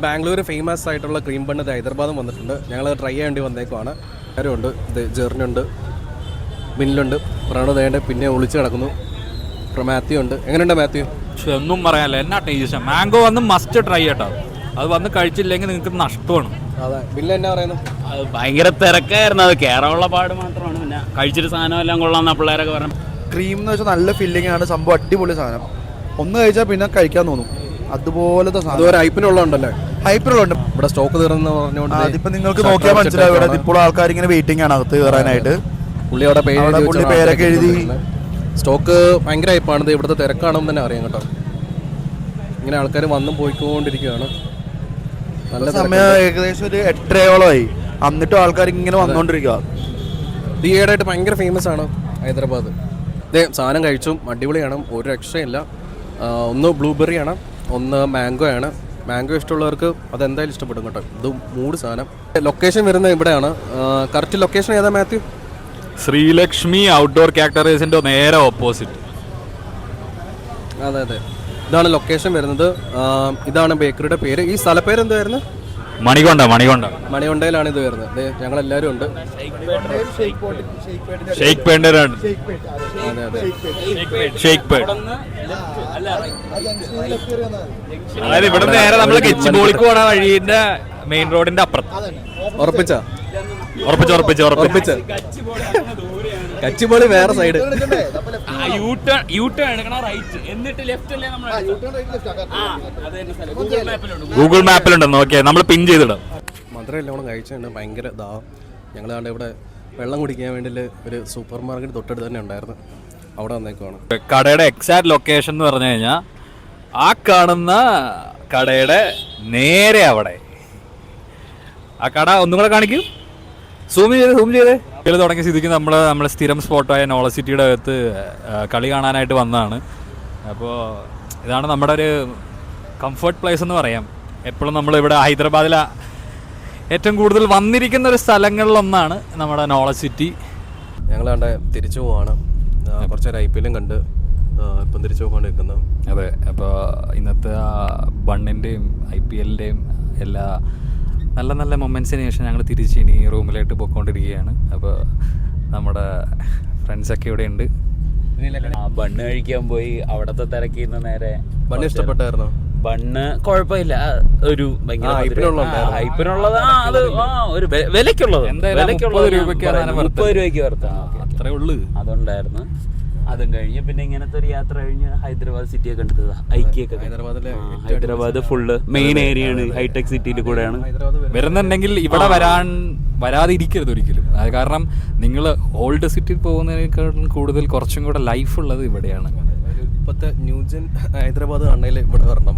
Bangalore famous ആയിട്ടുള്ള cream bun ഹൈദരാബാദും വന്നിട്ടുണ്ട്. ഞങ്ങൾ ട്രൈ ചെയ്യേണ്ടി വന്നേക്കുവാണ്. എല്ലാവരും ഉണ്ട്. ഇത് ജെറിനുണ്ട്, ബിന്നിലുണ്ട്, പ്രണോദേണ്ട്, പിന്നെ ഒളിച്ച് കിടക്കുന്നു. മാത്യു ഉണ്ട്. എങ്ങനെയുണ്ട് മാത്യു? പക്ഷെ ഒന്നും പറയാനില്ല, എന്നാ ടേസ്റ്റ്. മാംഗോ വന്ന് മസ്റ്റ് ട്രൈ കേട്ടോ. അത് വന്ന് കഴിച്ചില്ലെങ്കിൽ നിങ്ങൾക്ക് നഷ്ടമാണ്. അതെ, ബില്ല് എന്നാ പറയുന്നു? അത് ഭയങ്കര തിരക്കായിരുന്നു. അത് കയറാനുള്ള പാട് മാത്രമാണ്. പിന്നെ കഴിച്ചിട്ട് സാധനം എല്ലാം കൊള്ളാമെന്ന പിള്ളേരൊക്കെ പറഞ്ഞു. ക്രീം എന്ന് വെച്ചാൽ നല്ല ഫില്ലിംഗ് ആണ് സംഭവം, അടിപൊളി സാധനം. ഒന്ന് കഴിച്ചാൽ പിന്നെ കഴിക്കാൻ തോന്നും. അതുപോലത്തെ അതൊരു ഹൈപ്പിനുള്ളതുണ്ടല്ലേ? ഹൈപ്പിനുള്ളുണ്ട്. ഇവിടെ സ്റ്റോക്ക് തീർന്നു പറഞ്ഞുകൊണ്ട് അതിപ്പോ നിങ്ങൾക്ക് നോക്കിയാൽ മനസ്സിലാവും. ഇവിടെ ഇപ്പോൾ ആൾക്കാർ ഇങ്ങനെ വെയിറ്റിംഗ് ആണ് അകത്ത് കയറാനായിട്ട്. പുള്ളി അവിടെ പേരൊക്കെ എഴുതി. സ്റ്റോക്ക് ഭയങ്കര ഹൈപ്പാണ്. ഇവിടുത്തെ തിരക്കാണെന്ന് തന്നെ അറിയാം കേട്ടോ. ഇങ്ങനെ ആൾക്കാർ വന്നും പോയിക്കൊണ്ടിരിക്കുകയാണ്. നല്ല സമയം ഏകദേശം ഒരു 8:30 എന്നിട്ടും ആൾക്കാർ ഇങ്ങനെ വന്നുകൊണ്ടിരിക്കുക. ഈയിടെയായിട്ട് ഭയങ്കര ഫേമസ് ആണ് ഹൈദരാബാദ്. ഇതേ സാധനം കഴിച്ചും അടിപൊളിയാണ്, ഒരു രക്ഷയില്ല. ഒന്ന് ബ്ലൂബെറി ആണ്, ഒന്ന് മാംഗോ ആണ്. മാംഗോ ഇഷ്ടമുള്ളവർക്ക് അതെന്തായാലും ഇഷ്ടപ്പെടും കേട്ടോ. ഇത് 3 സാധനം. ലൊക്കേഷൻ വരുന്നത് ഇവിടെയാണ്. കറക്റ്റ് ലൊക്കേഷൻ ഏതാ മാത്യു? ശ്രീലക്ഷ്മി ഔട്ട്ഡോർ ക്യാരക്ടറൈസിന്റെ നേരെ ഓപ്പോസിറ്റ്. അതെ അതെ, ഇതാണ് ലൊക്കേഷൻ വരുന്നത്. ഇതാണ് ബേക്കറിയുടെ പേര്. ഈ സ്ഥലപ്പേര് എന്തായിരുന്നു? മണികൊണ്ടയിലാണ് ഇത് വരുന്നത്. ഞങ്ങളെല്ലാവരും ഉണ്ട്. ഷെയ്ക്ക് പേണ്ടറാണ്. അതെ അതെ, അതായത് ഇവിടെ നേരെ നമ്മൾ കെച്ചിബോളിക്ക് പോണ വഴിന്റെ മെയിൻ റോഡിന്റെ അപ്പുറത്ത്. ഉറപ്പിച്ച കച്ചിബോളി വേറെ സൈഡ്. ഗൂഗിൾ മാപ്പിലുണ്ടെന്ന്. ഓക്കെ, നമ്മൾ പിൻ ചെയ്തിടാം. മധുരം എല്ലാം കൂടെ കഴിച്ചിട്ടുണ്ട്. ഭയങ്കര ദാഹം. ഞങ്ങൾ കണ്ട് ഇവിടെ വെള്ളം കുടിക്കാൻ വേണ്ടി ഒരു സൂപ്പർ മാർക്കറ്റ് തൊട്ടടുത്ത് തന്നെ ഉണ്ടായിരുന്നു. അവിടെ വന്നേക്കുവാണ്. കടയുടെ എക്സാക്ട് ലൊക്കേഷൻ എന്ന് പറഞ്ഞു കഴിഞ്ഞാൽ ആ കാണുന്ന കടയുടെ നേരെ അവിടെ. ആ കട ഒന്നും കൂടെ കാണിക്കും. സൂം ചെയ്തേ. കളി തുടങ്ങിയ സ്ഥിതിക്ക് നമ്മുടെ സ്ഥിരം സ്പോട്ടായ നോളജ് സിറ്റിയുടെ അകത്ത് കളി കാണാനായിട്ട് വന്നതാണ്. അപ്പോൾ ഇതാണ് നമ്മുടെ ഒരു കംഫർട്ട് പ്ലേസ് എന്ന് പറയാം. എപ്പോഴും നമ്മളിവിടെ ഹൈദരാബാദിൽ ഏറ്റവും കൂടുതൽ വന്നിരിക്കുന്ന ഒരു സ്ഥലങ്ങളിലൊന്നാണ് നമ്മുടെ നോളജ് സിറ്റി. ഞങ്ങൾ കണ്ട തിരിച്ചു പോവാണ്. കുറച്ച് നേരം IPL കണ്ട് ഇപ്പം തിരിച്ചു പോകാണ്ട് നിൽക്കുന്നത്. അതെ, അപ്പോൾ ഇന്നത്തെ ബണ്ണിൻ്റെയും IPLൻ്റെയും എല്ലാ നല്ല നല്ല മൊമെൻറ്റ്സിന് ശേഷം ഞങ്ങൾ തിരിച്ച് ഇനി റൂമിലായിട്ട് പോയിക്കൊണ്ടിരിക്കുകയാണ്. അപ്പോൾ നമ്മുടെ ഫ്രണ്ട്സൊക്കെ ഇവിടെ ഉണ്ട്. ബണ്ണ് കഴിക്കാൻ പോയി. അവിടത്തെ തിരക്കിന്ന് നേരെ ബണ്ണ് ഇഷ്ടപ്പെട്ടായിരുന്നോ? ബണ്ണ് കുഴപ്പമില്ല. ഒരു ഹൈപ്പിനുള്ളത്, അത് ഒരു വിലക്കുള്ളത്. 30 രൂപയ്ക്ക് അത്രേ ഉള്ളു. അതുണ്ടായിരുന്നു. അതും കഴിഞ്ഞ് പിന്നെ ഇങ്ങനത്തെ ഒരു യാത്ര കഴിഞ്ഞ് ഹൈദരാബാദ് സിറ്റിയൊക്കെ കണ്ടത്. ഐക്യൊക്കെ ഹൈദരാബാദ് ഫുള്ള് മെയിൻ ഏരിയയാണ്. ഹൈടെക് സിറ്റിയിൽ കൂടെയാണ് വരുന്നുണ്ടെങ്കിൽ ഇവിടെ വരാതിരിക്കരുത് ഒരിക്കലും. അത് കാരണം നിങ്ങൾ ഓൾഡ് സിറ്റിയിൽ പോകുന്നതിനേക്കാളും കൂടുതൽ കുറച്ചും കൂടെ ലൈഫ് ഉള്ളത് ഇവിടെയാണ്. ഇപ്പോഴത്തെ ന്യൂജൻ ഹൈദരാബാദ് ആണെങ്കിൽ ഇവിടെ വരണം.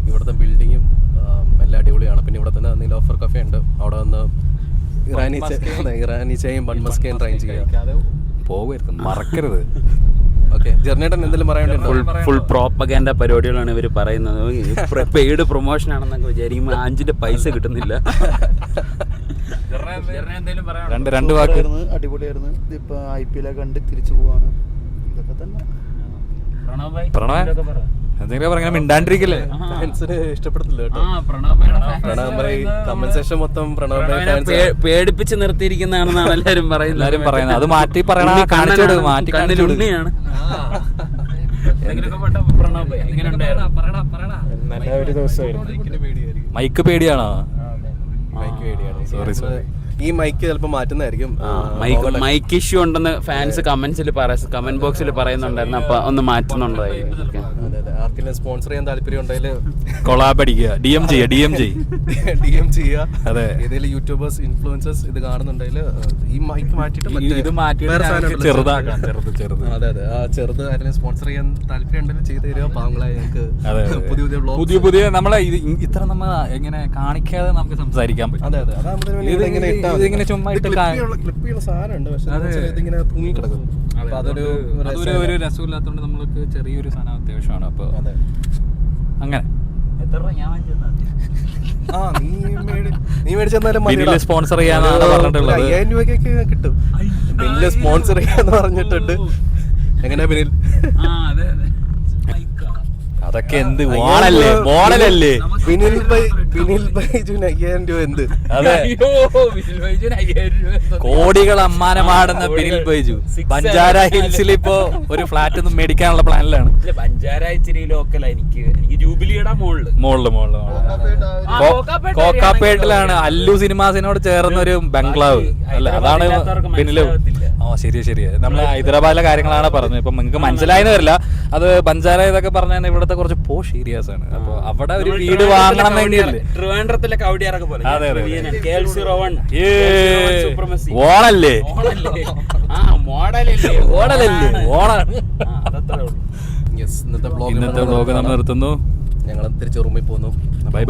ഇവിടുത്തെ ബിൽഡിങ്ങും എല്ലാം അടിപൊളിയാണ്. പിന്നെ ഇവിടെ തന്നെ നീലോഫർ കഫേ ഉണ്ട്. അവിടെ വന്ന് ഇറാനി ചായയും ബൺമസ്കയും ട്രൈ ചെയ്യാം. പോകരുത്, മറക്കരുത്. ഓക്കെ, ജെർണേട്ടൻ എന്തെങ്കിലും പറയാനുണ്ടോ? ഫുൾ പ്രോപ്പഗാൻഡ പരിപാടികളാണ് ഇവർ പറയുന്നത്. പെയ്ഡ് പ്രൊമോഷൻ ആണെന്നൊക്കെ വിചാരിക്കുമ്പോൾ 5 പൈസ കിട്ടുന്നില്ല. രണ്ട് വാക്ക്. അടിപൊളിയായിരുന്നു. ഇപ്പൊ IPL കണ്ട് തിരിച്ചു പോവാണ്. ഇതൊക്കെ തന്നെ. പ്രണവ് എന്തെങ്കിലും പറഞ്ഞാൽ മിണ്ടാണ്ടിരിക്കല്ലേ? ഇഷ്ടപ്പെടത്തില്ല കേട്ടോ. കമ്പൻസേഷൻ മൊത്തം പേടിപ്പിച്ച് നിർത്തിയിരിക്കുന്നതാണെന്നാണ് എല്ലാരും പറയുന്നത്. അത് മാറ്റി പറയണ, കാണിച്ചോട്, മാറ്റി കാണിച്ചോട്. മൈക്ക് പേടിയാണോ? സോറി, ഈ മൈക്ക് ചിലപ്പോൾ മാറ്റുന്നതായിരിക്കും. മൈക്ക് ഇഷ്യൂ ഉണ്ടെന്ന് ഫാൻസ് കമന്റ് ബോക്സിൽ പറയുന്നുണ്ടായിരുന്നു. അപ്പൊ ഒന്ന് മാറ്റുന്നുണ്ടായിരുന്നു. ആർക്കെങ്കിലും സ്പോൺസർ ചെയ്യാൻ താല്പര്യം ഉണ്ടെങ്കിൽ കൊളാബ് അടിക്കുക, DM ചെയ്യുക. അതെ, ഏതെങ്കിലും യൂട്യൂബേഴ്സ്, ഇൻഫ്ലുവൻസേഴ്സ് ഇത് കാണുന്നുണ്ടെങ്കിൽ ഈ മൈക്ക് മാറ്റിയിട്ട് ചെറുതാക്കാം. അതെ അതെ, ആ ചെറുത് ആരെങ്കിലും സ്പോൺസർ ചെയ്യാൻ താല്പര്യം ഉണ്ടെങ്കിൽ ചെയ്ത് തരിക. പാവങ്ങളായി ഞങ്ങൾക്ക് പുതിയ നമ്മളെ ഇത്ര നമ്മൾ എങ്ങനെ കാണിക്കാതെ നമുക്ക് സംസാരിക്കാൻ പറ്റും. അതെ അതെ, ഇതിങ്ങനെ ചുമ്മാ ക്ലിപ്പ് സാധനമുണ്ട്. പക്ഷേ ഇതിങ്ങനെ തൂങ്ങിക്കിടക്കും. അതൊരു രസമില്ലാത്തതുകൊണ്ട് നമ്മൾക്ക് ചെറിയൊരു സാധനം അത്യാവശ്യമാണ്. അപ്പോൾ അങ്ങനെ നീ മേടിച്ചെന്നാലും സ്പോൺസർ ചെയ്യാനാണ് പറഞ്ഞിട്ടുള്ളത്. 5000 രൂപയ്ക്ക് കിട്ടും. ബില്ല് സ്പോൺസർ ചെയ്യാന്ന് പറഞ്ഞിട്ടുണ്ട്. എങ്ങനെയാ ബിനിൽ? അതൊക്കെ എന്ത് മോഡലല്ലേ, മോഡലല്ലേ. വിനിൽ ബൈജുവിന് 5000 രൂപ എന്ത്? അതെ, കോടികൾ അമ്മാനമാടുന്ന ബിനിൽ ബൈജു ബഞ്ചാര ഹിൽസിൽ ഇപ്പോ ഒരു ഫ്ലാറ്റ് ഒന്നും മേടിക്കാനുള്ള പ്ലാനിലാണ്. ബഞ്ചാര ഇച്ചിരി ലോക്കലാ. എനിക്ക് ജൂബിലിയുടെ മുകളില് കോക്കാപ്പേട്ടിലാണ് അല്ലു സിനിമാസിനോട് ചേർന്ന ഒരു ബംഗ്ലാവ് അല്ല, അതാണ് ബിനില്. ഓ ശരി, നമ്മള് ഹൈദരാബാദിലെ കാര്യങ്ങളാണ് പറഞ്ഞത്. ഇപ്പൊ നിങ്ങൾക്ക് മനസ്സിലായെന്ന് വരില്ല, അത് ബഞ്ചാര ഇതൊക്കെ പറഞ്ഞാൽ ഇവിടുത്തെ കുറച്ച് പോഷ് ഏരിയാസ് ആണ്. അപ്പൊ അവിടെ ഒരു വീട് വാങ്ങണം വേണ്ടിയല്ലേ. ട്രിവാൻഡ്രത്തിലെ കവടിയാറൊക്കെ പോലെ. അതെ. സുപ്രമസി ഓണല്ലേ, മോഡലല്ലേ, ഓണാണ്. യെസ്, ഇന്നത്തെ വ്ലോഗ് നമ്മൾ നിർത്തുന്നു. ഞങ്ങൾ തിരിച്ച് റൂമിൽ പോകുന്നു. ബൈ.